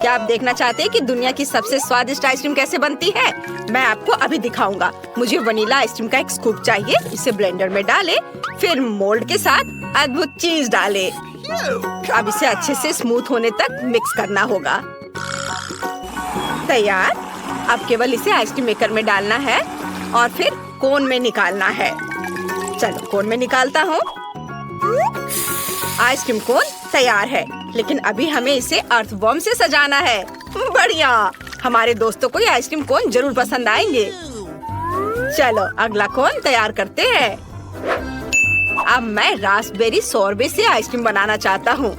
क्या आप देखना चाहते हैं कि दुनिया की सबसे स्वादिष्ट आइसक्रीम कैसे बनती है? मैं आपको अभी दिखाऊंगा। मुझे वनीला आइसक्रीम का एक स्कूप चाहिए। इसे ब्लेंडर में डालें, फिर मोल्ड के साथ अद्भुत चीज डालें। अब इसे अच्छे से स्मूथ होने तक मिक्स करना होगा। तैयार। अब केवल इसे आइसक्रीम मेकर में डालना है और फिर कोन में निकालना है। चलो कोन में निकालता हूँ। आइसक्रीम कोन तैयार है, लेकिन अभी हमें इसे अर्थवॉर्म से सजाना है। बढ़िया, हमारे दोस्तों को ये आइसक्रीम कोन जरूर पसंद आएंगे। चलो अगला कोन तैयार करते हैं। अब मैं रास्पबेरी सोरबे से आइसक्रीम बनाना चाहता हूँ।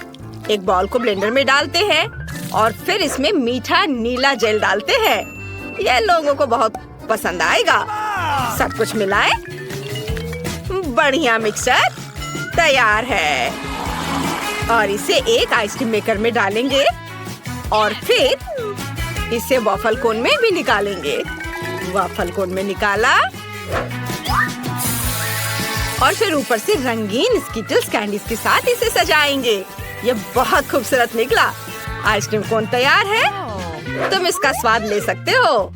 एक बॉल को ब्लेंडर में डालते हैं और फिर इसमें मीठा नीला जेल डालते हैं। यह लोगों को बहुत पसंद आएगा। सब कुछ मिलाएं। बढ़िया, मिक्सचर तैयार है और इसे एक आइसक्रीम मेकर में डालेंगे और फिर इसे वॉफल कोन में भी निकालेंगे। वॉफल कोन में निकाला और फिर ऊपर से रंगीन स्किटल्स कैंडीज के साथ इसे सजाएंगे। ये बहुत खूबसूरत निकला। आइसक्रीम कोन तैयार है। तुम इसका स्वाद ले सकते हो।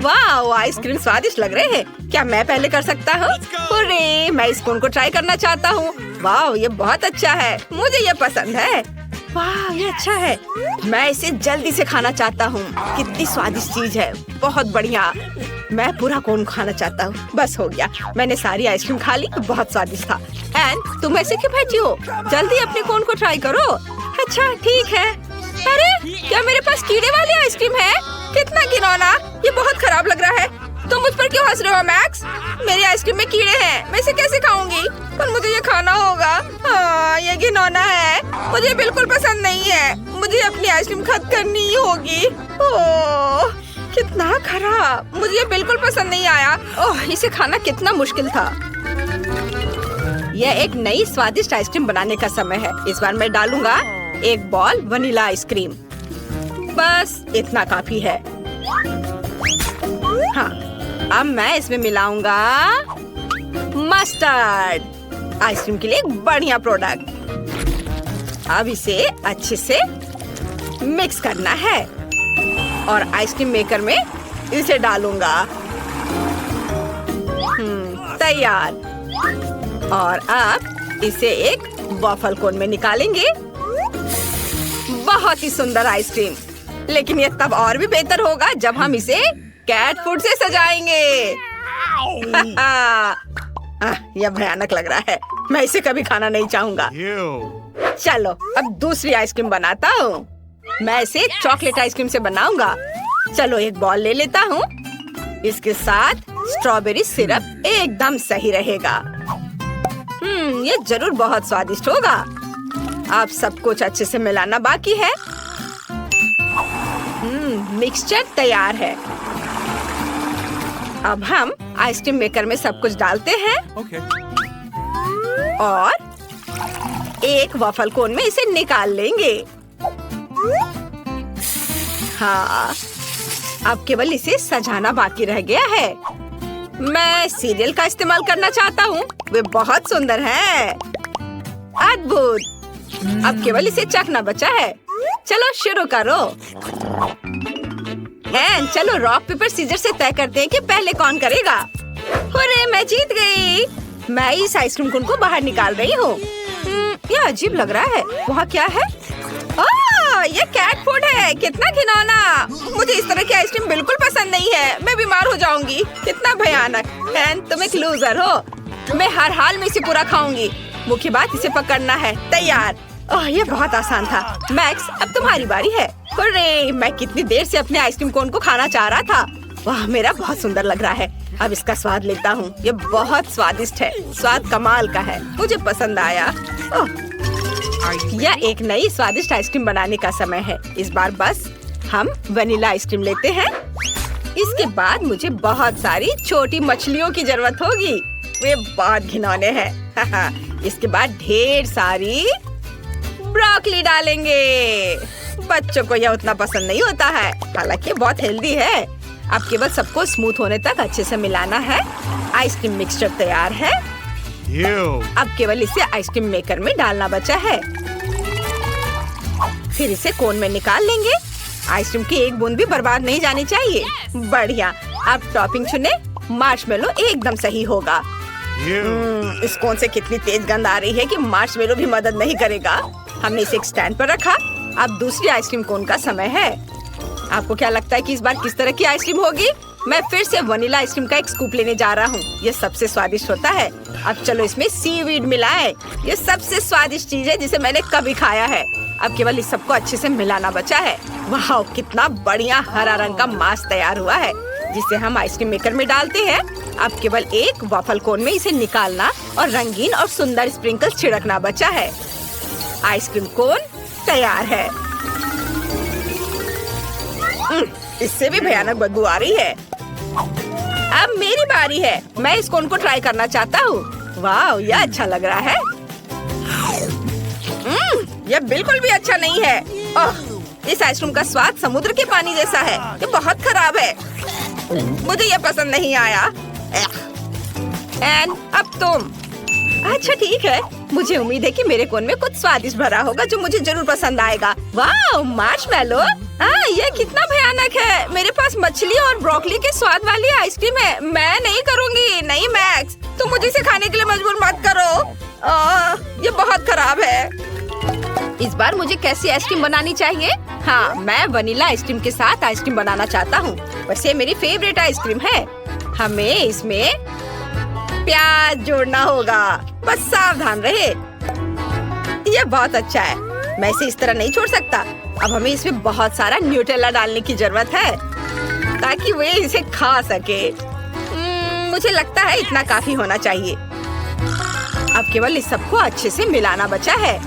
वाह, आइसक्रीम स्वादिष्ट लग रहे हैं। क्या मैं पहले कर सकता हूँ? अरे, मैं इस कोन को ट्राई करना चाहता हूँ। वाह, ये बहुत अच्छा है। मुझे ये पसंद है। वाह, ये अच्छा है। मैं इसे जल्दी से खाना चाहता हूँ। कितनी स्वादिष्ट चीज है। बहुत बढ़िया। मैं पूरा कोन खाना चाहता हूँ। बस हो गया, मैंने सारी आइसक्रीम खा ली। बहुत स्वादिष्ट था। एंड तुम ऐसे क्यों बैठी हो? जल्दी अपने कोन को ट्राई करो। अच्छा ठीक है। अरे, क्या मेरे पास कीड़े वाली आइसक्रीम है? कितना घिनौना। ये बहुत खराब लग रहा है। तुम मुझ पर क्यों हंस रहे हो मैक्स? मेरी आइसक्रीम में कीड़े हैं। मैं इसे कैसे खाऊंगी? पर मुझे ये खाना होगा। हाँ, ये घिनौना है। मुझे बिल्कुल पसंद नहीं है। मुझे अपनी आइसक्रीम खत्म करनी ही होगी। ओह, कितना खराब। मुझे ये बिल्कुल पसंद नहीं आया। ओह, इसे खाना कितना मुश्किल था। यह एक नई स्वादिष्ट आइसक्रीम बनाने का समय है। इस बार मैं डालूंगा एक बॉल वनीला आइसक्रीम। बस इतना काफी है। हाँ, अब मैं इसमें मिलाऊंगा मस्टर्ड। आइसक्रीम के लिए एक बढ़िया प्रोडक्ट। अब इसे अच्छे से मिक्स करना है और आइसक्रीम मेकर में इसे डालूंगा। तैयार। और अब इसे एक वॉफल कोन में निकालेंगे। बहुत ही सुंदर आइसक्रीम। लेकिन ये तब और भी बेहतर होगा जब हम इसे कैट फूड से सजाएंगे। यह भयानक लग रहा है। मैं इसे कभी खाना नहीं चाहूंगा। चलो अब दूसरी आइसक्रीम बनाता हूँ। मैं इसे चॉकलेट आइसक्रीम से बनाऊंगा। चलो एक बॉल ले लेता हूँ। इसके साथ स्ट्रॉबेरी सिरप एकदम सही रहेगा। ये जरूर बहुत स्वादिष्ट होगा। अब सब कुछ अच्छे से मिलाना बाकी है। मिक्सचर तैयार है। अब हम आइसक्रीम मेकर में सब कुछ डालते हैं और एक वॉफल कोन में इसे निकाल लेंगे। हाँ, अब केवल इसे सजाना बाकी रह गया है। मैं सीरियल का इस्तेमाल करना चाहता हूँ। वे बहुत सुंदर हैं। अद्भुत। अब केवल इसे चखना बचा है। चलो शुरू करो। चलो रॉक पेपर सीजर से तय करते हैं कि पहले कौन करेगा। अरे, मैं जीत गई। मैं इस आइसक्रीम कोन को बाहर निकाल रही हूँ। यह अजीब लग रहा है। वहाँ क्या है? ये कैट फूड है। कितना घिनौना। मुझे इस तरह की आइसक्रीम बिल्कुल पसंद नहीं है। मैं बीमार हो जाऊंगी। कितना भयानक। तुम एक लूजर हो। मैं हर हाल में इसे पूरा खाऊंगी। मुख्य बात इसे पकड़ना है। तैयार। ओह, ये बहुत आसान था। मैक्स, अब तुम्हारी बारी है। अरे, मैं कितनी देर से अपने आइसक्रीम कोन को खाना चाह रहा था। वाह, मेरा बहुत सुंदर लग रहा है। अब इसका स्वाद लेता हूँ। ये बहुत स्वादिष्ट है। स्वाद कमाल का है। मुझे पसंद आया। यह एक नई स्वादिष्ट आइसक्रीम बनाने का समय है। इस बार बस हम वनीला आइसक्रीम लेते हैं। इसके बाद मुझे बहुत सारी छोटी मछलियों की जरूरत होगी। वे बहुत घिनौने हैं। इसके बाद ढेर सारी ब्रोकली डालेंगे। बच्चों को यह उतना पसंद नहीं होता है, हालांकि बहुत हेल्दी है। अब केवल सबको स्मूथ होने तक अच्छे से मिलाना है। आइसक्रीम मिक्सचर तैयार है। अब केवल इसे आइसक्रीम मेकर में डालना बचा है। फिर इसे कोन में निकाल लेंगे। आइसक्रीम की एक बूंद भी बर्बाद नहीं जानी चाहिए। बढ़िया। अब टॉपिंग चुने। मार्शमेलो एकदम सही होगा। इस कोन से कितनी तेज गंध आ रही है कि मार्शमेलो भी मदद नहीं करेगा। हमने इसे एक स्टैंड पर रखा। अब दूसरी आइसक्रीम कोन का समय है। आपको क्या लगता है कि इस बार किस तरह की आइसक्रीम होगी? मैं फिर से वनीला आइसक्रीम का एक स्कूप लेने जा रहा हूँ। ये सबसे स्वादिष्ट होता है। अब चलो इसमें सीवीड मिलाएं। ये सबसे स्वादिष्ट चीज है जिसे मैंने कभी खाया है। अब केवल इस सबको अच्छे से मिलाना बचा है। वाह, कितना बढ़िया हरा रंग का मास तैयार हुआ है, जिसे हम आइसक्रीम मेकर में डालते हैं। अब केवल एक वॉफल कोन में इसे निकालना और रंगीन और सुंदर स्प्रिंकल छिड़कना बचा है। आइसक्रीम कोन तैयार है। इससे भी भयानक बदबू आ रही है। अब मेरी बारी है। मैं इस कोन को ट्राई करना चाहता हूँ। वाह, यह अच्छा लग रहा है। यह बिल्कुल भी अच्छा नहीं है। इस आइसक्रीम का स्वाद समुद्र के पानी जैसा है। ये बहुत खराब है। मुझे यह पसंद नहीं आया। एन, अब तुम। अच्छा ठीक है। मुझे उम्मीद है कि मेरे कोन में कुछ स्वादिष्ट भरा होगा जो मुझे जरूर पसंद आएगा। वाह, मार्शमेलो। ये कितना भयानक है। मेरे पास मछली और ब्रोकली के स्वाद वाली आइसक्रीम है। मैं नहीं करूँगी। नहीं मैक्स, तुम मुझे इसे खाने के लिए मजबूर मत करो। ये बहुत खराब है। इस बार मुझे कैसी आइसक्रीम बनानी चाहिए? हाँ, मैं वनीला आइसक्रीम के साथ आइसक्रीम बनाना चाहता हूँ। वैसे मेरी फेवरेट आइसक्रीम है। हमें इसमें प्याज जोड़ना होगा। बस सावधान रहे। यह बहुत अच्छा है। मैं इसे इस तरह नहीं छोड़ सकता। अब हमें इसमें बहुत सारा न्यूटेला डालने की जरूरत है ताकि वे इसे खा सके। मुझे लगता है इतना काफी होना चाहिए। अब केवल इस सबको अच्छे से मिलाना बचा है।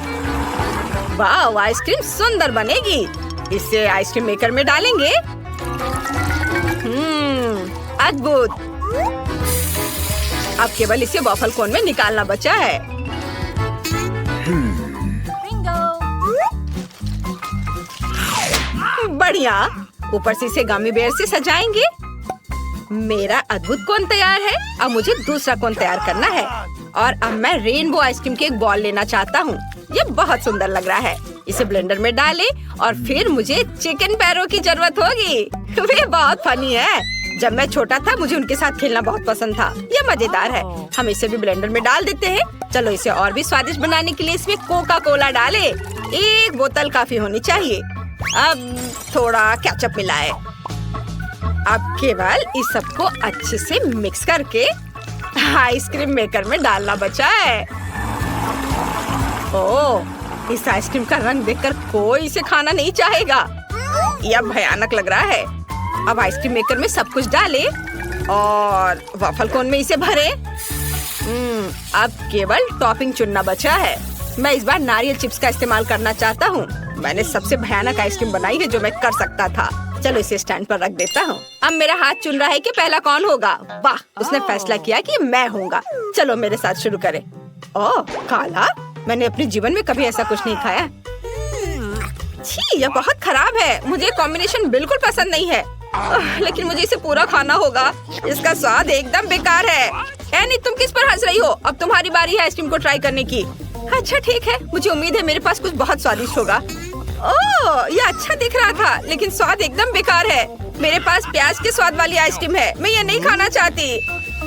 वाह, आइसक्रीम सुंदर बनेगी। इसे आइसक्रीम मेकर में डालेंगे। अद्भुत। अब केवल इसे वॉफल कोन में निकालना बचा है। बढ़िया। ऊपर से इसे गमी बेयर से सजाएंगे। मेरा अद्भुत कोन तैयार है। अब मुझे दूसरा कोन तैयार करना है और अब मैं रेनबो आइसक्रीम के एक बॉल लेना चाहता हूँ। ये बहुत सुंदर लग रहा है। इसे ब्लेंडर में डालें और फिर मुझे चिकन पैरों की जरूरत होगी। वे बहुत फनी है। जब मैं छोटा था मुझे उनके साथ खेलना बहुत पसंद था। ये मजेदार है। हम इसे भी ब्लेंडर में डाल देते हैं। चलो इसे और भी स्वादिष्ट बनाने के लिए इसमें कोका कोला डालें। एक बोतल काफी होनी चाहिए। अब थोड़ा केचप मिलाएं। अब केवल इस सबको अच्छे से मिक्स करके आइसक्रीम मेकर में डालना बचा है। ओह, इस आइसक्रीम का रंग देखकर कोई इसे खाना नहीं चाहेगा। यह भयानक लग रहा है। अब आइसक्रीम मेकर में सब कुछ डालें और वॉफल कोन में इसे भरें। अब केवल टॉपिंग चुनना बचा है। मैं इस बार नारियल चिप्स का इस्तेमाल करना चाहता हूँ। मैंने सबसे भयानक आइसक्रीम बनाई है जो मैं कर सकता था। चलो इसे स्टैंड पर रख देता हूँ। अब मेरा हाथ चुन रहा है कि पहला कौन होगा। वाह, उसने फैसला किया कि मैं होऊंगा। चलो मेरे साथ शुरू करें। ओह, काला। मैंने अपने जीवन में कभी ऐसा कुछ नहीं खाया। छी, यह बहुत खराब है। मुझे कॉम्बिनेशन बिल्कुल पसंद नहीं है। लेकिन मुझे इसे पूरा खाना होगा। इसका स्वाद एकदम बेकार है। एनी, तुम किस पर हंस रही हो? अब तुम्हारी बारी है आइसक्रीम को ट्राई करने की। अच्छा ठीक है। मुझे उम्मीद है मेरे पास कुछ बहुत स्वादिष्ट होगा। ओह, यह अच्छा दिख रहा था लेकिन स्वाद एकदम बेकार है। मेरे पास प्याज के स्वाद वाली आइसक्रीम है। मैं ये नहीं खाना चाहती।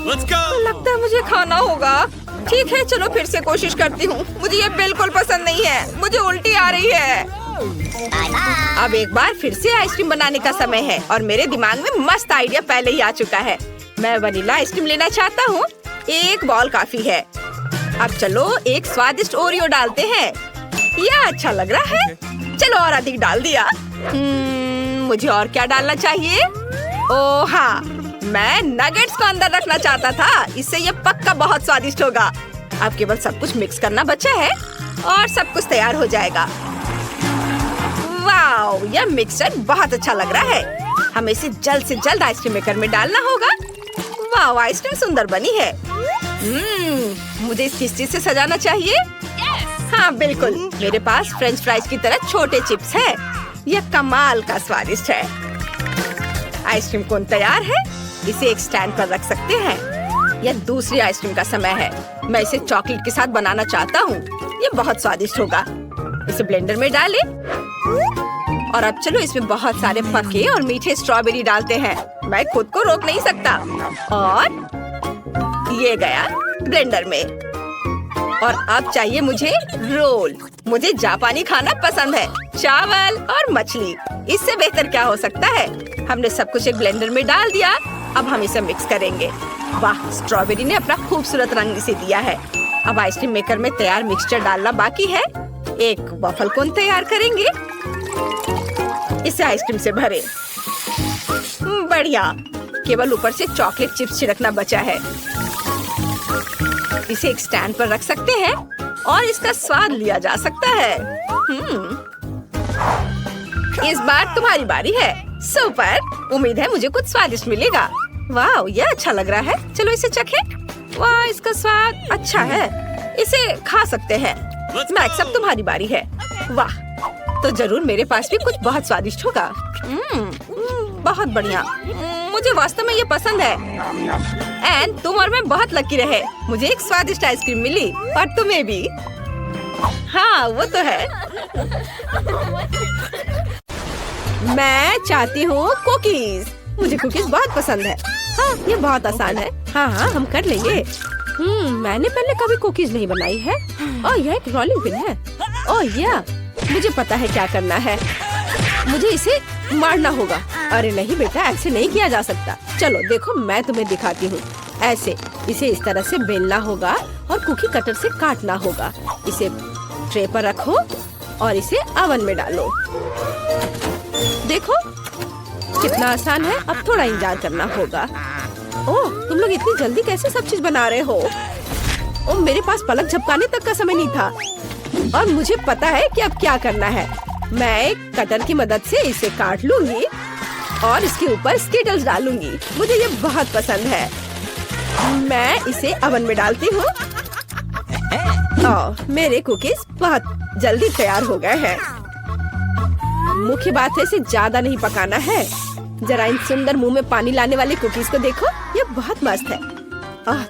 लगता है मुझे खाना होगा। ठीक है, चलो फिर से कोशिश करती हूँ। मुझे ये बिल्कुल पसंद नहीं है। मुझे उल्टी आ रही है। अब एक बार फिर से आइसक्रीम बनाने का समय है और मेरे दिमाग में मस्त आइडिया पहले ही आ चुका है। मैं वनीला आइसक्रीम लेना चाहता हूँ। एक बॉल काफी है। अब चलो एक स्वादिष्ट ओरियो डालते हैं। यह अच्छा लग रहा है। चलो और अधिक डाल दिया। मुझे और क्या डालना चाहिए? ओह हाँ, मैं नगेट्स को अंदर रखना चाहता था। इससे ये पक्का बहुत स्वादिष्ट होगा। अब केवल सब कुछ मिक्स करना बचा है और सब कुछ तैयार हो जाएगा। वाह, यह मिक्सचर बहुत अच्छा लग रहा है। हमें इसे जल्द से जल्द आइसक्रीम मेकर में डालना होगा। वाह, आइसक्रीम सुंदर बनी है। मुझे इस चीज से सजाना चाहिए। हाँ बिल्कुल, मेरे पास फ्रेंच फ्राइज की तरह छोटे चिप्स हैं। यह कमाल का स्वादिष्ट है। आइसक्रीम कोन तैयार है। इसे एक स्टैंड पर रख सकते हैं। यह दूसरी आइसक्रीम का समय है। मैं इसे चॉकलेट के साथ बनाना चाहता हूँ। यह बहुत स्वादिष्ट होगा। इसे ब्लेंडर में डालें और अब चलो इसमें बहुत सारे पके और मीठे स्ट्रॉबेरी डालते हैं। मैं खुद को रोक नहीं सकता। और ये गया ब्लेंडर में। और अब चाहिए मुझे रोल। मुझे जापानी खाना पसंद है, चावल और मछली। इससे बेहतर क्या हो सकता है। हमने सब कुछ एक ब्लेंडर में डाल दिया। अब हम इसे मिक्स करेंगे। वाह, स्ट्रॉबेरी ने अपना खूबसूरत रंग इसे दिया है। अब आइसक्रीम मेकर में तैयार मिक्सचर डालना बाकी है। एक वॉफल कोन तैयार करेंगे। इसे आइसक्रीम से भरे। बढ़िया। केवल ऊपर से चॉकलेट चिप्स छिड़कना बचा है। इसे एक स्टैंड पर रख सकते हैं और इसका स्वाद लिया जा सकता है। इस बार तुम्हारी बारी है। सुपर। उम्मीद है मुझे कुछ स्वादिष्ट मिलेगा। वाह, यह अच्छा लग रहा है। चलो इसे चखें। वाह, इसका स्वाद अच्छा है। इसे खा सकते हैं। मैक्स, अब तुम्हारी बारी है। वाह, तो जरूर मेरे पास भी कुछ बहुत स्वादिष्ट होगा। बहुत बढ़िया। मुझे वास्तव में ये पसंद है। एंड तुम और मैं बहुत लकी रहे। मुझे एक स्वादिष्ट आइसक्रीम मिली और तुम्हें भी। हाँ, वो तो है। मैं चाहती हूँ कुकीज। मुझे कुकीज बहुत पसंद है। हाँ, ये बहुत आसान है। हाँ हाँ, हम कर लेंगे। मैंने पहले कभी कुकीज नहीं बनाई है। और यह एक रोलिंग पिन है। ओह या, मुझे पता है क्या करना है। मुझे इसे मारना होगा। अरे नहीं बेटा, ऐसे नहीं किया जा सकता। चलो देखो, मैं तुम्हें दिखाती हूँ। ऐसे इसे इस तरह से बेलना होगा और कुकी कटर से काटना होगा। इसे ट्रे पर रखो और इसे ओवन में डालो। देखो कितना आसान है। अब थोड़ा इंतजार करना होगा। ओह, तुम लोग इतनी जल्दी कैसे सब चीज बना रहे हो। ओह, मेरे पास पलक झपकाने तक का समय नहीं था। और मुझे पता है कि अब क्या करना है। मैं एक कटर की मदद से इसे काट लूंगी और इसके ऊपर स्किटल्स डालूंगी। मुझे ये बहुत पसंद है। मैं इसे ओवन में डालती हूँ। मेरे कुकीज बहुत जल्दी तैयार हो गए हैं। मुख्य बात है, इसे ज्यादा नहीं पकाना है। जरा इन सुंदर मुंह में पानी लाने वाली कुकीज को देखो, ये बहुत मस्त है।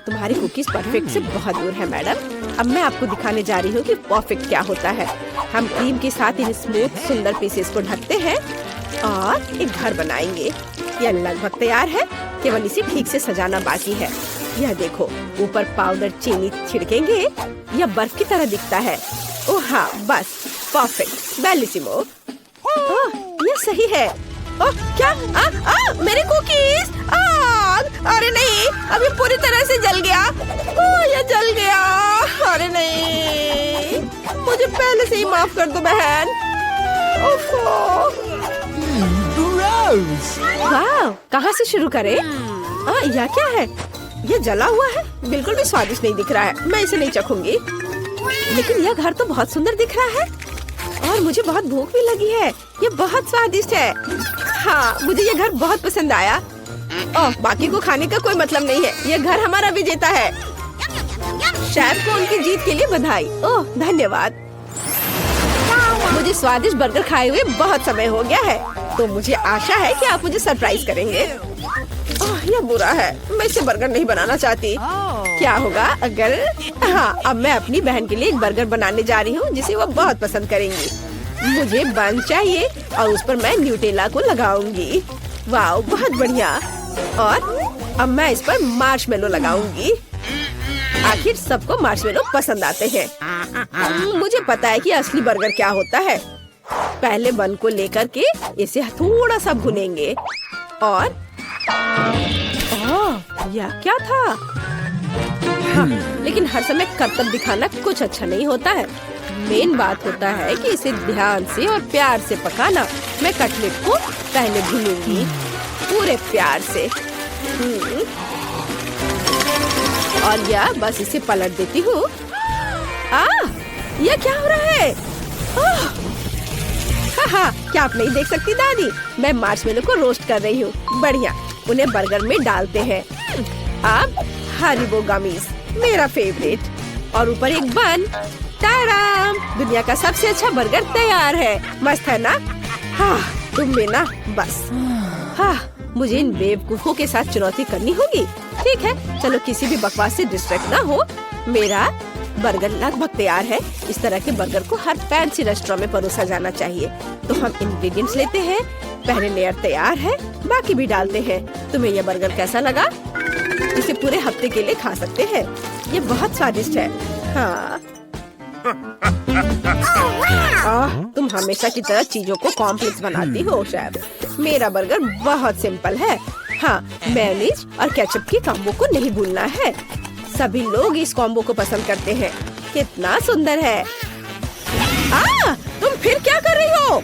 तुम्हारी कुकीज परफेक्ट से बहुत दूर है मैडम। अब मैं आपको दिखाने जा रही हूँ कि परफेक्ट क्या होता है। हम क्रीम के साथ इन स्मूथ सुंदर पीसेस को ढकते हैं और एक घर बनाएंगे। यह लगभग तैयार है, केवल इसे ठीक से सजाना बाकी है। यह देखो, ऊपर पाउडर चीनी छिड़केंगे। यह बर्फ की तरह दिखता है। ओह हाँ, बस परफेक्ट, बेलिसिमो। यह सही है। क्या? मेरे कुकीज! अरे नहीं, अभी पूरी तरह से जल गया। यह जल गया। अरे नहीं, मुझे पहले से ही माफ कर दो बहन। वाह, कहाँ से शुरू करें? यह क्या है? यह जला हुआ है। बिल्कुल भी स्वादिष्ट नहीं दिख रहा है। मैं इसे नहीं चखूंगी। लेकिन यह घर तो बहुत सुंदर दिख रहा है और मुझे बहुत भूख भी लगी है। ये बहुत स्वादिष्ट है। हाँ, मुझे ये घर बहुत पसंद आया। बाकी को खाने का कोई मतलब नहीं है। ये घर हमारा विजेता है। शेफ को उनकी जीत के लिए बधाई। ओह, धन्यवाद। मुझे स्वादिष्ट बर्गर खाए हुए बहुत समय हो गया है, तो मुझे आशा है कि आप मुझे सरप्राइज करेंगे। यह बुरा है। मैं इसे बर्गर नहीं बनाना चाहती। क्या होगा अगर? हाँ, अब मैं अपनी बहन के लिए एक बर्गर बनाने जा रही हूँ जिसे वो बहुत पसंद करेंगी। मुझे बन चाहिए और उस पर मैं न्यूटेला को लगाऊंगी। वाह, बहुत बढ़िया। और अब मैं इस पर मार्शमेलो लगाऊंगी। आखिर सबको मार्शमेलो पसंद आते हैं। मुझे पता है कि असली बर्गर क्या होता है। पहले बन को लेकर के इसे थोड़ा सा भुनेंगे और यह क्या था? हाँ, लेकिन हर समय करतब दिखाना कुछ अच्छा नहीं होता है। मेन बात होता है कि इसे ध्यान से और प्यार से पकाना। मैं कटलेट को पहले भूनूंगी पूरे प्यार से। और यह बस इसे पलट देती हूँ। यह क्या हो रहा है? हाँ, क्या आप नहीं देख सकती दादी? मैं मार्शमेलो को रोस्ट कर रही हूँ। बढ़िया, उन्हें बर्गर में डालते हैं। अब हरीबो गमीज, मेरा फेवरेट। और ऊपर एक बन। ताराम, दुनिया का सबसे अच्छा बर्गर तैयार है। मस्त है ना? हाँ, तुम में ना बस। हाँ, मुझे इन बेवकूफों के साथ चुनौती करनी होगी। ठीक है, चलो किसी भी बकवास से डिस्ट्रैक्ट ना हो। मेरा बर्गर लगभग तैयार है। इस तरह के बर्गर को हर फैंसी रेस्टोरेंट में परोसा जाना चाहिए। तो हम इंग्रेडिएंट्स लेते हैं। पहले लेयर तैयार है, बाकी भी डालते हैं। तुम्हें यह बर्गर कैसा लगा? इसे पूरे हफ्ते के लिए खा सकते हैं। ये बहुत स्वादिष्ट है। हाँ। तुम हमेशा की तरह चीजों को कॉम्प्लेक्स बनाती हो शेफ। मेरा बर्गर बहुत सिंपल है। हाँ, मेयोनीज और केचप की कॉम्बो को नहीं भूलना है। सभी लोग इस कॉम्बो को पसंद करते हैं। कितना सुंदर है। तुम फिर क्या कर रही हो?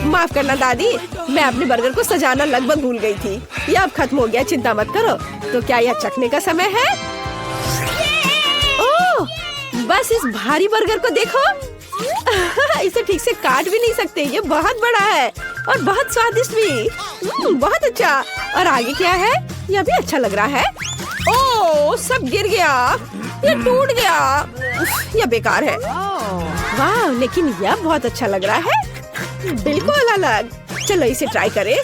माफ करना दादी, मैं अपने बर्गर को सजाना लगभग भूल गई थी। ये अब खत्म हो गया, चिंता मत करो। तो क्या यह चखने का समय है? ओह, बस इस भारी बर्गर को देखो। इसे ठीक से काट भी नहीं सकते। ये बहुत बड़ा है और बहुत स्वादिष्ट भी। बहुत अच्छा। और आगे क्या है? यह भी अच्छा लग रहा है। ओह, सब गिर गया। ये टूट गया। यह बेकार है। वाह, लेकिन यह बहुत अच्छा लग रहा है। बिल्कुल अलग। चलो इसे ट्राई करें।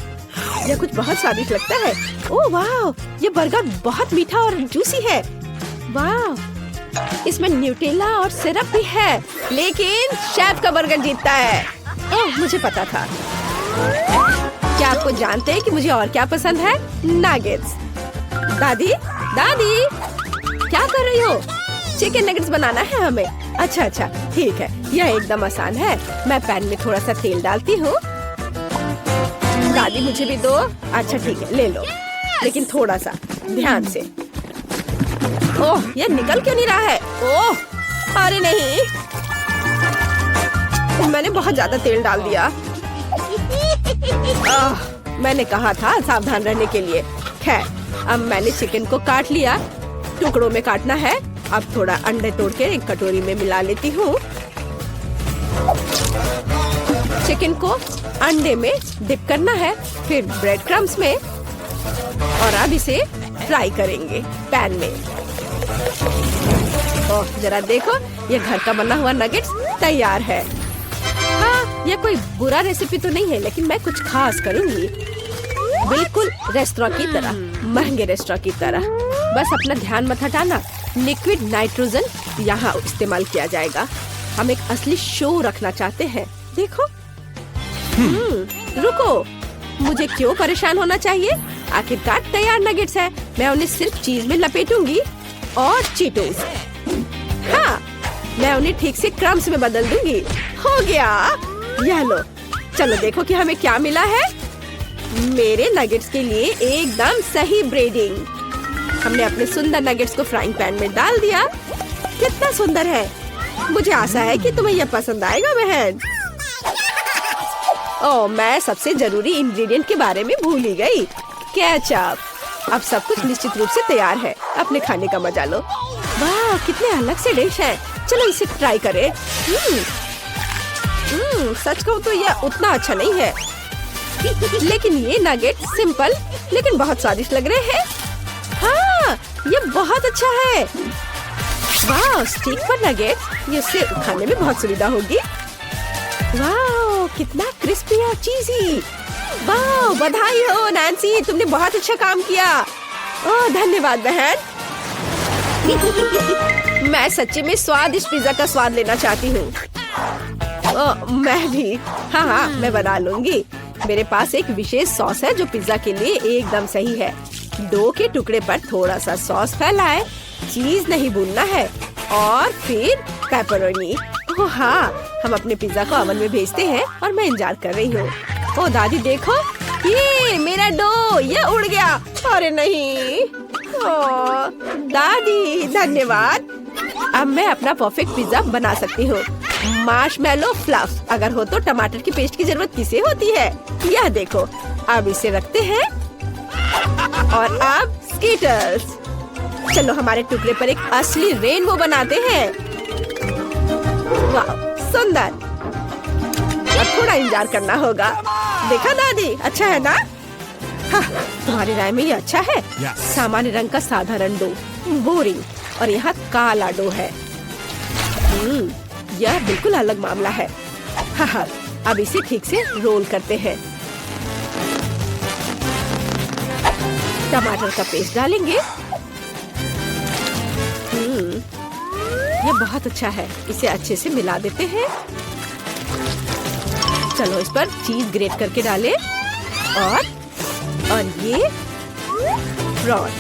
यह कुछ बहुत स्वादिष्ट लगता है। ओह वाह, ये बर्गर बहुत मीठा और जूसी है। वाह, इसमें न्यूटेला और सिरप भी है। लेकिन शेफ का बर्गर जीतता है। ओह, मुझे पता था। क्या आपको जानते हैं कि मुझे और क्या पसंद है? नगेट्स। दादी, दादी, क्या कर रही हो? चिकन नगेट्स बनाना है हमें। अच्छा अच्छा, ठीक है। यह एकदम आसान है। मैं पैन में थोड़ा सा तेल डालती हूँ। दादी, मुझे भी दो। अच्छा ठीक है, ले लो, लेकिन थोड़ा सा ध्यान से। ओह, यह निकल क्यों नहीं रहा है? ओह, अरे नहीं, मैंने बहुत ज्यादा तेल डाल दिया। मैंने कहा था सावधान रहने के लिए। खैर, अब मैंने चिकन को काट लिया। टुकड़ों में काटना है। अब थोड़ा अंडे तोड़ के एक कटोरी में मिला लेती हूँ। चिकन को अंडे में डिप करना है, फिर ब्रेड क्रम्स में, और अब इसे फ्राई करेंगे पैन में। ओह, जरा देखो, ये घर का बना हुआ नगेट्स तैयार है। हाँ, ये कोई बुरा रेसिपी तो नहीं है, लेकिन मैं कुछ खास करूंगी। बिल्कुल रेस्टोरेंट की तरह, महंगे रेस्टोरेंट की तरह। बस अपना ध्यान मत हटाना। लिक्विड नाइट्रोजन यहाँ इस्तेमाल किया जाएगा। हम एक असली शो रखना चाहते हैं। देखो। रुको, मुझे क्यों परेशान होना चाहिए? आखिरकार तैयार नगेट्स है। मैं उन्हें सिर्फ चीज में लपेटूंगी और चीटोस। हाँ, मैं उन्हें ठीक से क्रम्स में बदल दूंगी। हो गया। यह लो, चलो देखो कि हमें क्या मिला है। मेरे नगेट्स के लिए एकदम सही ब्रेडिंग। हमने अपने सुंदर नगेट्स को फ्राइंग पैन में डाल दिया। कितना सुंदर है। मुझे आशा है कि तुम्हें यह पसंद आएगा बहन। ओह, मैं सबसे जरूरी इंग्रेडिएंट के बारे में भूल ही गई, केचप। अब सब कुछ निश्चित रूप से तैयार है। अपने खाने का मजा लो। वाह, कितने अलग से डिश है। चलो इसे ट्राई करें। सच कहूँ तो यह उतना अच्छा नहीं है, लेकिन ये नगेट सिंपल लेकिन बहुत स्वादिष्ट लग रहे हैं। हाँ, ये बहुत अच्छा है। वाह, स्टिक पर नगेट, ये इससे खाने में बहुत सुविधा होगी। वाह, कितना क्रिस्पी और चीज़ी। वाह, बधाई हो नैन्सी, तुमने बहुत अच्छा काम किया। ओह, धन्यवाद बहन। मैं सच्ची में स्वादिष्ट पिज्जा का स्वाद लेना चाहती हूँ। मैं भी। हाँ, मैं बना लूंगी। मेरे पास एक विशेष सॉस है जो पिज्जा के लिए एकदम सही है। डो के टुकड़े पर थोड़ा सा सॉस फैलाए, चीज नहीं भूनना है, और फिर पेपरोनी। ओह हाँ, हम अपने पिज्जा को ओवन में भेजते हैं और मैं इंतजार कर रही हूँ। ओ दादी देखो, ये मेरा डो, ये उड़ गया। अरे नहीं। ओ दादी धन्यवाद। अब मैं अपना परफेक्ट पिज्जा बना सकती हूँ। मार्शमैलो फ्लफ अगर हो तो टमाटर की पेस्ट की जरूरत किसे होती है? यह देखो। अब इसे रखते हैं और अब स्कीटर्स। चलो हमारे टुकड़े पर एक असली रेनबो बनाते हैं। वाह सुंदर। अब थोड़ा इंतजार करना होगा। देखा दादी, अच्छा है ना? हाँ, तुम्हारी राय में ये अच्छा है? सामान्य रंग का साधारण डो, बोरिंग, और यहाँ काला डो है। यह बिल्कुल अलग मामला है। हाँ, अब इसे ठीक से रोल करते हैं। टमाटर का पेस्ट डालेंगे। यह बहुत अच्छा है। इसे अच्छे से मिला देते हैं। चलो इस पर चीज ग्रेट करके डालें और ये प्रॉन,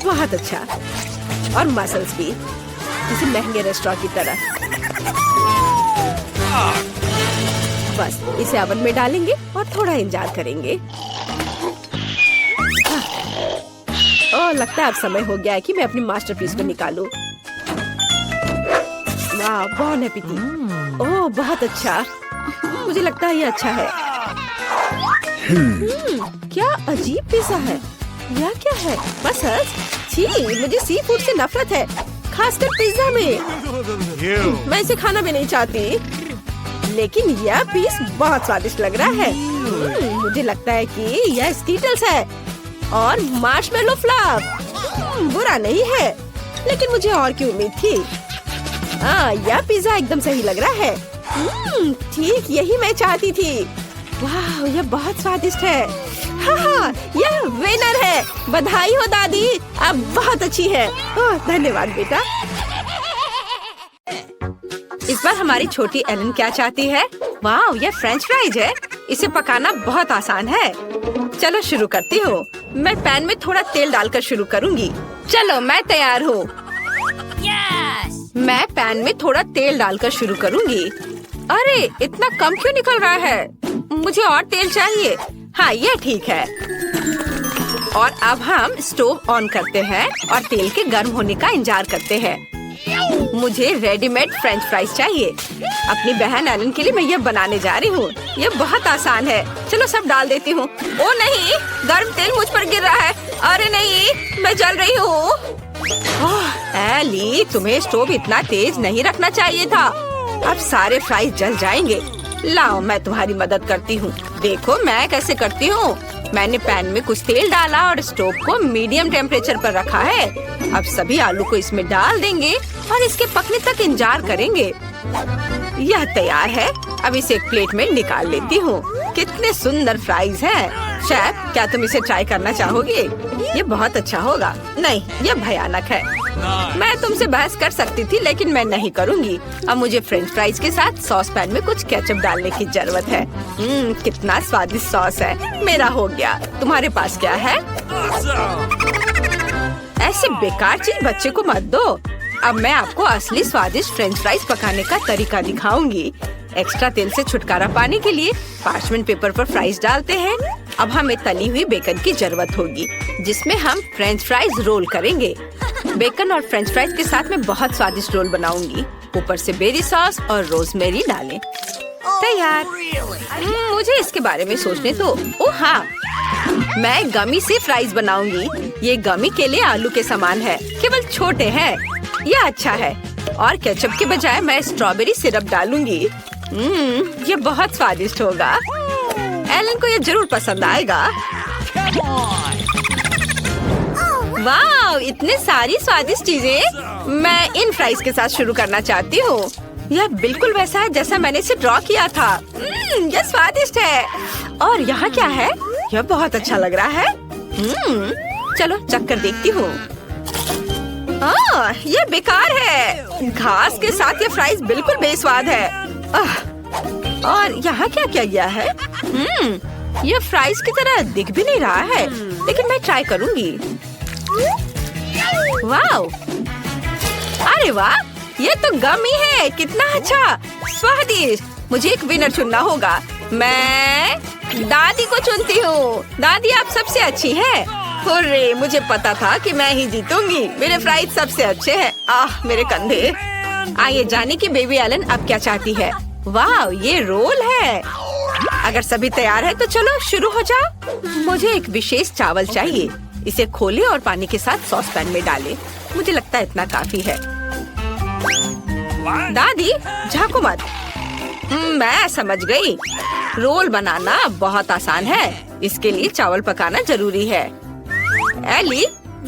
बहुत अच्छा, और मसल्स भी किसी महंगे रेस्टोरेंट की तरह। बस इसे ओवन में डालेंगे और थोड़ा इंतजार करेंगे। और लगता है अब समय हो गया है कि मैं अपनी मास्टरपीस को निकालूं। वाह, बहुत एपिटी। ओह बहुत अच्छा, मुझे लगता है ये अच्छा है। क्या अजीब पिज़्ज़ा है, यह क्या है? मसल्स? छी, मुझे सी फूड से नफरत है, खासकर पिज़्ज़ा में। मैं इसे खाना भी नहीं चाहती, लेकिन यह पीस बहुत स्वादिष्ट लग रहा है। मुझे लगता है कि यह स्कीटल्स है और मार्शमेलो फ्लफ। बुरा नहीं है, लेकिन मुझे और की उम्मीद थी। यह पिज़्ज़ा एकदम सही लग रहा है। ठीक यही मैं चाहती थी। वाह, यह बहुत स्वादिष्ट है। हाँ, यह विनर है। बधाई हो दादी, आप बहुत अच्छी है। धन्यवाद बेटा। इस बार हमारी छोटी एलन क्या चाहती है? वाह, यह फ्रेंच फ्राइज है। इसे पकाना बहुत आसान है। चलो शुरू करती हूँ। मैं पैन में थोड़ा तेल डालकर शुरू करूँगी। चलो मैं तैयार हूँ। मैं पैन में थोड़ा तेल डालकर शुरू करूँगी। अरे इतना कम क्यों निकल रहा है? मुझे और तेल चाहिए। हाँ, ये ठीक है। और अब हम स्टोव ऑन करते हैं और तेल के गर्म होने का इंतजार करते हैं। मुझे रेडीमेड फ्रेंच फ्राइज चाहिए। अपनी बहन एलन के लिए मैं ये बनाने जा रही हूँ। ये बहुत आसान है। चलो सब डाल देती हूँ। ओ नहीं, गर्म तेल मुझ पर गिर रहा है। अरे नहीं, मैं जल रही हूँ। एली, तुम्हें स्टोव इतना तेज नहीं रखना चाहिए था। अब सारे फ्राइज जल जाएंगे। लाओ, मैं तुम्हारी मदद करती हूँ। देखो मैं कैसे करती हूँ। मैंने पैन में कुछ तेल डाला और स्टोव को मीडियम टेम्परेचर पर रखा है। अब सभी आलू को इसमें डाल देंगे और इसके पकने तक इंतजार करेंगे। यह तैयार है। अब इसे एक प्लेट में निकाल लेती हूँ। कितने सुंदर फ्राइज हैं। शेफ, क्या तुम इसे ट्राई करना चाहोगे? ये बहुत अच्छा होगा। नहीं, यह भयानक है। मैं तुमसे बहस कर सकती थी, लेकिन मैं नहीं करूँगी। अब मुझे फ्रेंच फ्राइज के साथ सॉस पैन में कुछ केचप डालने की जरूरत है। कितना स्वादिष्ट सॉस है। मेरा हो गया। तुम्हारे पास क्या है? ऐसी बेकार चीज बच्चे को मत दो। अब मैं आपको असली स्वादिष्ट फ्रेंच फ्राइज पकाने का तरीका दिखाऊंगी। एक्स्ट्रा तेल से छुटकारा पाने के लिए पार्चमेंट पेपर पर फ्राइज डालते हैं। अब हमें तली हुई बेकन की जरूरत होगी, जिसमें हम फ्रेंच फ्राइज रोल करेंगे। बेकन और फ्रेंच फ्राइज के साथ मैं बहुत स्वादिष्ट रोल बनाऊंगी। ऊपर से बेरी सॉस और रोजमेरी डालें। तैयार। मुझे इसके बारे में सोचने दो। ओह हाँ, मैं गमी से फ्राइज बनाऊंगी। ये गमी के लिए आलू के समान है, केवल छोटे हैं। यह अच्छा है। और केचप के बजाय मैं स्ट्रॉबेरी सिरप डालूंगी। ये बहुत स्वादिष्ट होगा। एलन को ये जरूर पसंद आएगा। वाह, इतने सारी स्वादिष्ट चीजें। मैं इन फ्राइज के साथ शुरू करना चाहती हूँ। यह बिल्कुल वैसा है जैसा मैंने इसे ड्रॉ किया था। यह स्वादिष्ट है। और यहाँ क्या है? यह बहुत अच्छा लग रहा है। चलो चख कर देखती हूँ। यह बेकार है। घास के साथ यह फ्राइज बिल्कुल बेस्वाद है। और यहाँ क्या क्या गया है? यह फ्राइज की तरह दिख भी नहीं रहा है, लेकिन मैं ट्राई करूँगी। वाह, अरे वाह, ये तो गमी है। कितना अच्छा, स्वादिष्ट। मुझे एक विनर चुनना होगा। मैं दादी को चुनती हूँ। दादी, आप सबसे अच्छी है। हुर्रे, मुझे पता था कि मैं ही जीतूंगी। मेरे फ्राइज सबसे अच्छे हैं। मेरे कंधे। आइए जाने की बेबी एलन अब क्या चाहती है। वाह, ये रोल है। अगर सभी तैयार है तो चलो शुरू हो जाओ। मुझे एक विशेष चावल चाहिए। इसे खोले और पानी के साथ सॉस पैन में डालें। मुझे लगता है इतना काफी है। दादी, झांको मत। मैं समझ गई। रोल बनाना बहुत आसान है। इसके लिए चावल पकाना जरूरी है। एली,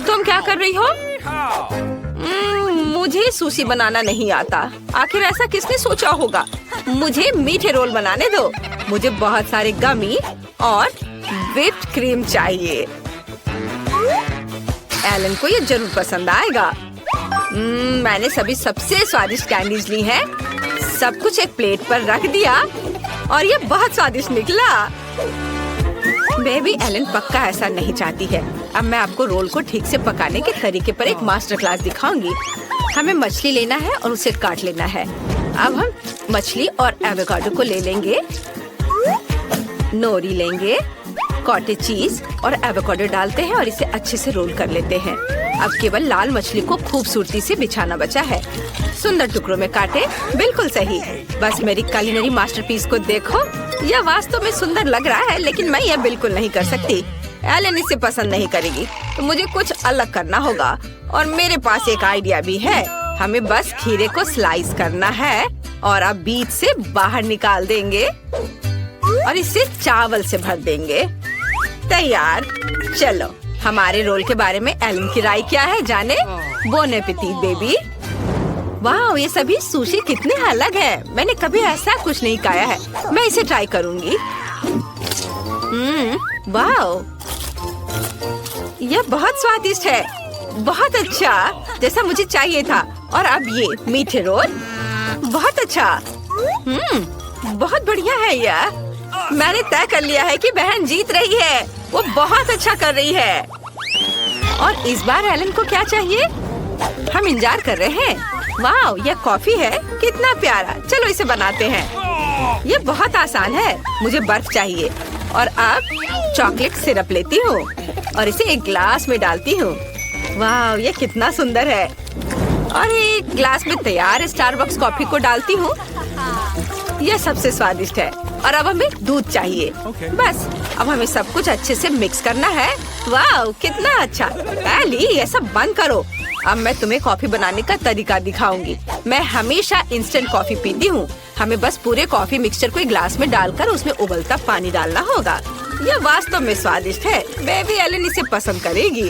तुम क्या कर रही हो? मुझे सुशी बनाना नहीं आता। आखिर ऐसा किसने सोचा होगा? मुझे मीठे रोल बनाने दो। मुझे बहुत सारे गमी और व्हिप्ड क्रीम चाहिए। एलन को ये जरूर पसंद आएगा। मैंने सभी सबसे स्वादिष्ट कैंडीज ली हैं। सब कुछ एक प्लेट पर रख दिया और ये बहुत स्वादिष्ट निकला। बेबी एलन पक्का ऐसा नहीं चाहती है। अब मैं आपको रोल को ठीक से पकाने के तरीके पर एक मास्टर क्लास दिखाऊंगी। हमें मछली लेना है और उसे काट लेना है। अब हम मछली और एवोकाडो को ले लेंगे, नोरी लेंगे, कॉटेज चीज और एवोकाडो डालते हैं और इसे अच्छे से रोल कर लेते हैं। अब केवल लाल मछली को खूबसूरती से बिछाना बचा है। सुंदर टुकड़ों में काटे, बिल्कुल सही। बस मेरी कुलिनरी मास्टरपीस को देखो, यह वास्तव में सुंदर लग रहा है, लेकिन मैं यह बिल्कुल नहीं कर सकती। एलन इसे पसंद नहीं करेगी, तो मुझे कुछ अलग करना होगा। और मेरे पास एक आइडिया भी है। हमें बस खीरे को स्लाइस करना है और अब बीच से बाहर निकाल देंगे और इसे चावल से भर देंगे। तैयार। चलो, हमारे रोल के बारे में एलन की राय क्या है जाने। Bone appétit baby. वाह, ये सभी सुशी कितने अलग है। मैंने कभी ऐसा कुछ नहीं खाया है। मैं इसे ट्राई करूंगी। वाह, यह बहुत स्वादिष्ट है। बहुत अच्छा, जैसा मुझे चाहिए था। और अब ये मीठे रोल, बहुत अच्छा। बहुत बढ़िया है यह। मैंने तय कर लिया है कि बहन जीत रही है। वो बहुत अच्छा कर रही है। और इस बार एलन को क्या चाहिए? हम इंतजार कर रहे हैं। वाह, यह कॉफी है, कितना प्यारा। चलो इसे बनाते हैं। यह बहुत आसान है। मुझे बर्फ चाहिए और अब चॉकलेट सिरप लेती हूँ और इसे एक ग्लास में डालती हूँ। वाह, यह कितना सुंदर है। और एक ग्लास में तैयार स्टारबक्स कॉफी को डालती हूँ। यह सबसे स्वादिष्ट है। और अब हमें दूध चाहिए। बस अब हमें सब कुछ अच्छे से मिक्स करना है। वाह, कितना अच्छा। एली, ये सब बंद करो। अब मैं तुम्हें कॉफी बनाने का तरीका दिखाऊंगी। मैं हमेशा इंस्टेंट कॉफी पीती हूँ। हमें बस पूरे कॉफी मिक्सचर को एक ग्लास में डालकर उसमें उबलता पानी डालना होगा। यह वास्तव में स्वादिष्ट है। बेबी एलन इसे पसंद करेगी।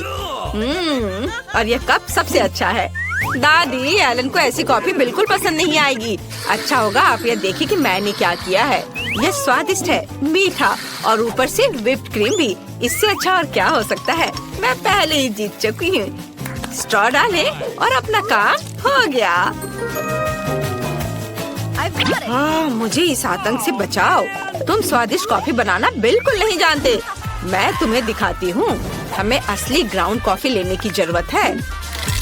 और यह कप सबसे अच्छा है। दादी, एलन को ऐसी कॉफी बिल्कुल पसंद नहीं आएगी। अच्छा होगा आप यह देखिए कि मैंने क्या किया है। यह स्वादिष्ट है, मीठा और ऊपर से व्हिप्ड क्रीम भी। इससे अच्छा और क्या हो सकता है। मैं पहले ही जीत चुकी हूँ। स्ट्रॉ डालें और अपना काम हो गया। मुझे इस आतंक से बचाओ। तुम स्वादिष्ट कॉफी बनाना बिल्कुल नहीं जानते। मैं तुम्हें दिखाती हूँ। हमें असली ग्राउंड कॉफी लेने की जरूरत है।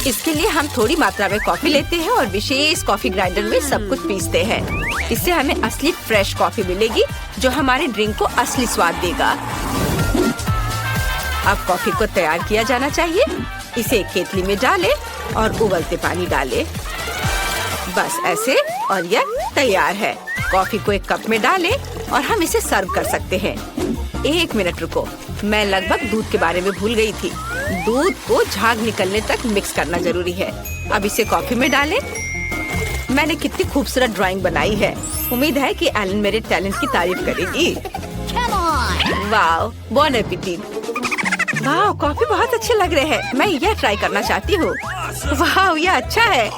इसके लिए हम थोड़ी मात्रा में कॉफी लेते हैं और विशेष कॉफी ग्राइंडर में सब कुछ पीसते हैं। इससे हमें असली फ्रेश कॉफी मिलेगी जो हमारे ड्रिंक को असली स्वाद देगा। अब कॉफी को तैयार किया जाना चाहिए। इसे एक केतली में डालें और उबलते पानी डालें। बस ऐसे, और यह तैयार है। कॉफी को एक कप में डालें और हम इसे सर्व कर सकते हैं। 1 मिनट रुको, मैं लगभग दूध के बारे में भूल गई थी। दूध को झाग निकलने तक मिक्स करना जरूरी है। अब इसे कॉफी में डालें। मैंने कितनी खूबसूरत ड्राइंग बनाई है। उम्मीद है कि एलन मेरे टैलेंट की तारीफ करेगी। वाह, बोन एपेटिट। वाह, कॉफी बहुत अच्छे लग रहे हैं। मैं यह ट्राई करना चाहती हूँ। वाह, यह अच्छा है।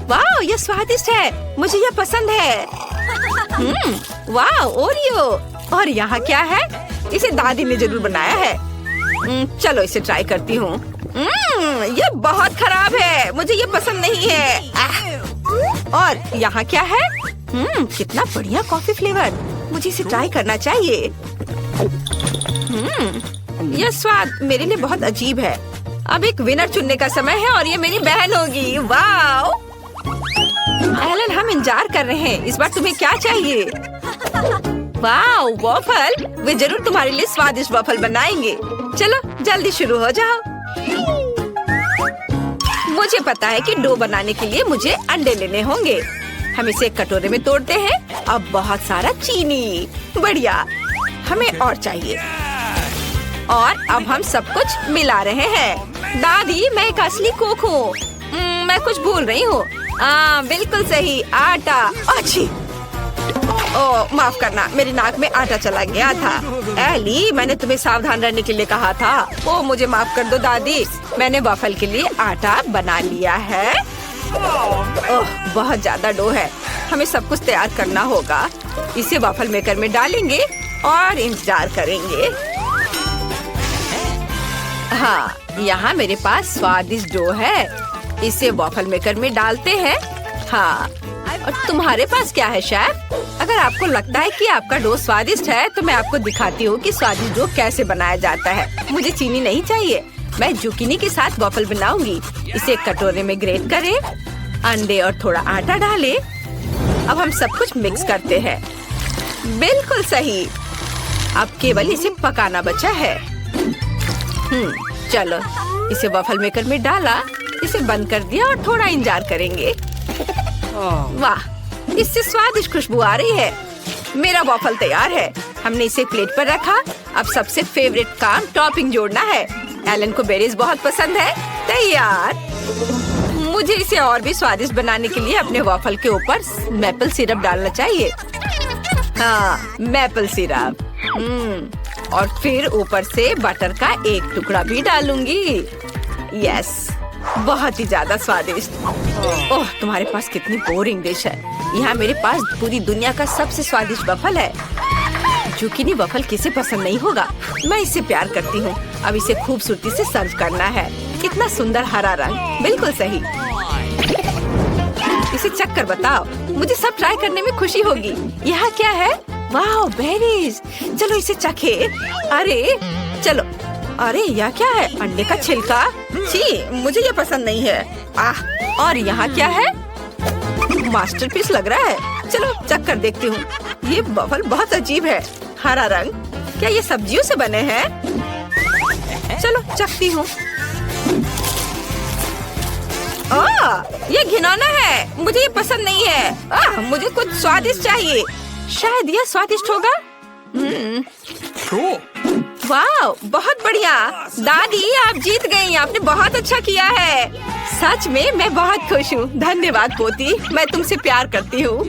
वाह, यह स्वादिष्ट है। मुझे यह पसंद है। वाह, ओरियो। और यहाँ क्या है? इसे दादी ने जरूर बनाया है। चलो इसे ट्राई करती हूँ। यह बहुत खराब है। मुझे यह पसंद नहीं है। और यहाँ क्या है? कितना बढ़िया कॉफी फ्लेवर। मुझे इसे ट्राई करना चाहिए। यह स्वाद मेरे लिए बहुत अजीब है। अब एक विनर चुनने का समय है और ये मेरी बहन होगी। वाह एलन, हम इंतजार कर रहे हैं। इस बार तुम्हें क्या चाहिए? वाह, वॉफल। वे जरूर तुम्हारे लिए स्वादिष्ट वॉफल बनाएंगे। चलो जल्दी शुरू हो जाओ। मुझे पता है कि डो बनाने के लिए मुझे अंडे लेने होंगे। हम इसे एक कटोरे में तोड़ते हैं। अब बहुत सारा चीनी। बढ़िया, हमें और चाहिए। और अब हम सब कुछ मिला रहे हैं। दादी, मैं एक असली कुक हूँ। मैं कुछ भूल रही हूँ। बिल्कुल सही, आटा। अच्छी। ओह, माफ करना, मेरी नाक में आटा चला गया था। एली, मैंने तुम्हें सावधान रहने के लिए कहा था। ओह, मुझे माफ कर दो दादी। मैंने वॉफल के लिए आटा बना लिया है। ओह, बहुत ज्यादा डो है। हमें सब कुछ तैयार करना होगा। इसे वॉफल मेकर में डालेंगे और इंतजार करेंगे। हाँ, यहाँ मेरे पास स्वादिष्ट डो है। इसे वॉफल मेकर में डालते हैं। हाँ, और तुम्हारे पास क्या है शेफ? अगर आपको लगता है कि आपका डो स्वादिष्ट है तो मैं आपको दिखाती हूँ कि स्वादिष्ट डो कैसे बनाया जाता है। मुझे चीनी नहीं चाहिए। मैं जुकीनी के साथ वॉफल बनाऊंगी। इसे एक कटोरे में ग्रेट करें, अंडे और थोड़ा आटा डालें। अब हम सब कुछ मिक्स करते हैं। बिल्कुल सही। अब केवल इसे पकाना बचा है। चलो इसे वॉफल मेकर में डाला, इसे बंद कर दिया और थोड़ा इंतजार करेंगे। वाह, इससे स्वादिष्ट खुशबू आ रही है। मेरा वॉफल तैयार है। हमने इसे प्लेट पर रखा। अब सबसे फेवरेट काम टॉपिंग जोड़ना है। एलन को बेरीज बहुत पसंद है। तैयार। मुझे इसे और भी स्वादिष्ट बनाने के लिए अपने वॉफल के ऊपर मैपल सिरप डालना चाहिए। हाँ, मैपल सिरप। और फिर ऊपर से बटर का एक टुकड़ा भी डालूंगी। यस, बहुत ही ज्यादा स्वादिष्ट। ओह, तुम्हारे पास कितनी बोरिंग डिश है। यहाँ मेरे पास पूरी दुनिया का सबसे स्वादिष्ट वफल है। जुकीनी वफल किसे पसंद नहीं होगा। मैं इससे प्यार करती हूँ। अब इसे खूबसूरती से सर्व करना है। कितना सुंदर हरा रंग। बिल्कुल सही। इसे चख कर बताओ। मुझे सब ट्राई करने में खुशी होगी। यहाँ क्या है? वाह, बेरीज। चलो इसे चखे। अरे चलो। अरे यह क्या है? अंडे का छिलका। छी, मुझे ये पसंद नहीं है। आह, और यहाँ क्या है? मास्टरपीस लग रहा है। चलो चख कर देखती हूँ। ये वफल बहुत अजीब है। हरा रंग। क्या ये सब्जियों से बने हैं? चलो चखती हूँ। ये घिनौना है। मुझे ये पसंद नहीं है। मुझे कुछ स्वादिष्ट चाहिए। शायद यह स्वादिष्ट होगा। वाह, बहुत बढ़िया। दादी, आप जीत गई। आपने बहुत अच्छा किया है। सच में मैं बहुत खुश हूँ। धन्यवाद पोती। मैं तुमसे प्यार करती हूँ।